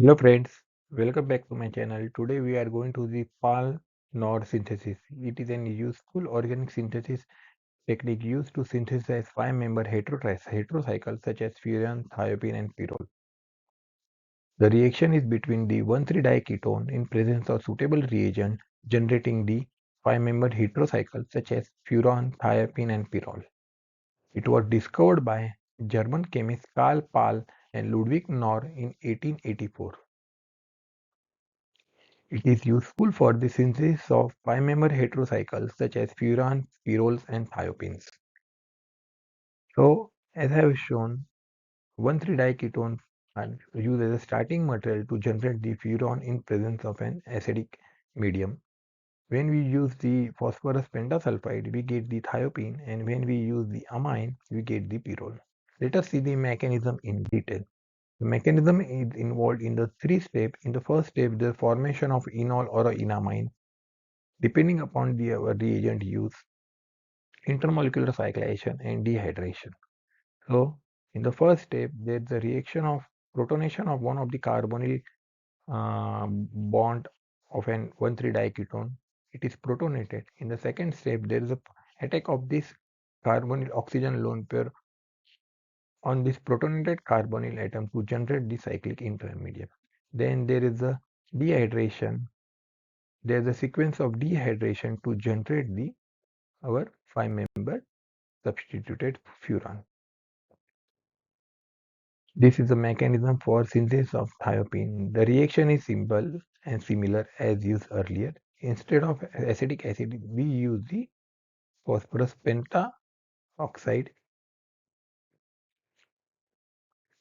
Hello friends, welcome back to my channel. Today we are going to the Paal-Knorr synthesis. It is an useful organic synthesis technique used to synthesize five-member heterocycles such as furan, thiophene and pyrrole. The reaction is between the 1,3-diketone in presence of suitable reagent generating the five-member heterocycles such as furan, thiophene and pyrrole. It was discovered by German chemists Karl Paal and Ludwig Knorr in 1884. It is useful for the synthesis of five-member heterocycles such as furans, pyrroles, and thiophenes. So, as I have shown, 1,3-diketones are used as a starting material to generate the furan in presence of an acidic medium. When we use the phosphorus pentasulfide, we get the thiophene, and when we use the amine, we get the pyrrole. Let us see the mechanism in detail. The mechanism is involved in the three steps. In the first step, the formation of enol or enamine. Depending upon the reagent use, intermolecular cyclization and dehydration. So, in the first step, there is a reaction of protonation of one of the carbonyl bond of an 1,3-diketone. It is protonated. In the second step, there is a attack of this carbonyl oxygen lone pair on this protonated carbonyl atom to generate the cyclic intermediate. Then there is a dehydration. There is a sequence of dehydration to generate the our five-member substituted furan. This is the mechanism for synthesis of thiophene. The reaction is simple and similar as used earlier. Instead of acetic acid, we use the phosphorus pentaoxide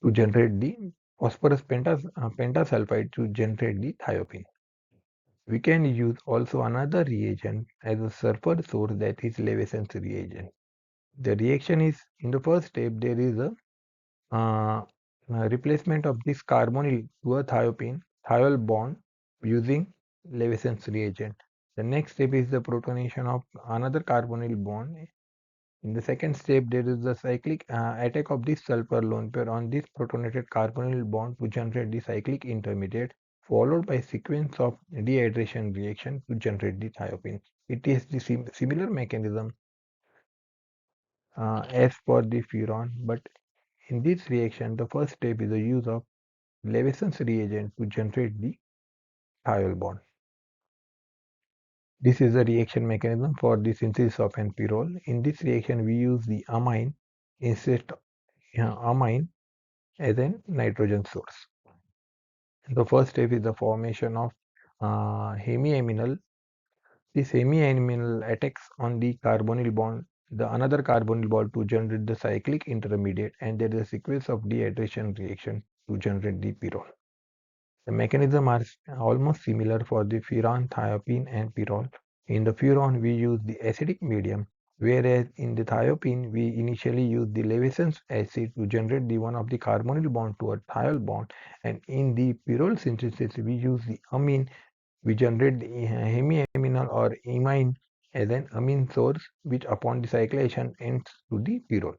to generate the phosphorus pentasulfide to generate the thiophene. We can use also another reagent as a sulfur source, that is Levesen's reagent. The reaction is, in the first step, there is a replacement of this carbonyl to a thiol bond using Levesen's reagent. The next step is the protonation of another carbonyl bond. In the second step, there is the cyclic attack of this sulfur lone pair on this protonated carbonyl bond to generate the cyclic intermediate, followed by sequence of dehydration reaction to generate the thiophene. It is the similar mechanism as for the furan, but in this reaction, the first step is the use of Levesen's reagent to generate the thiol bond. This is the reaction mechanism for the synthesis of an pyrrole. In this reaction, we use the amine instead of amine as a nitrogen source. The first step is the formation of hemiaminal. This hemiaminal attacks on the carbonyl bond, the another carbonyl bond to generate the cyclic intermediate, and there is a sequence of dehydration reaction to generate the pyrrole. The mechanism are almost similar for the furan, thiophene, and pyrrole. In the furan, we use the acidic medium, whereas in the thiophene, we initially use the Levesen's acid to generate the one of the carbonyl bond to a thiol bond, and in the pyrrole synthesis, we use the amine. We generate the hemiaminal or amine as an amine source, which upon the cyclization ends to the pyrrole.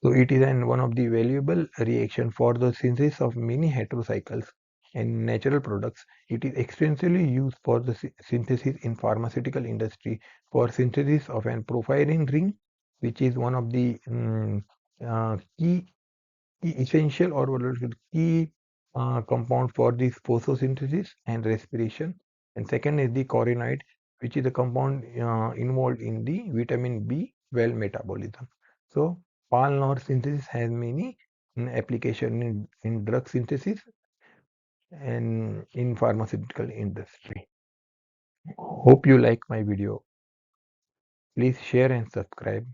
So it is one of the valuable reaction for the synthesis of many heterocycles and natural products. It is extensively used for the synthesis in pharmaceutical industry for synthesis of an porphyrin ring, which is one of the key essential or what is it, key compound for this photosynthesis and respiration. And second is the corinoid, which is the compound involved in the vitamin B12 metabolism. So Paal-Knorr synthesis has many application in drug synthesis and in pharmaceutical industry. Hope you like my video. Please share and subscribe.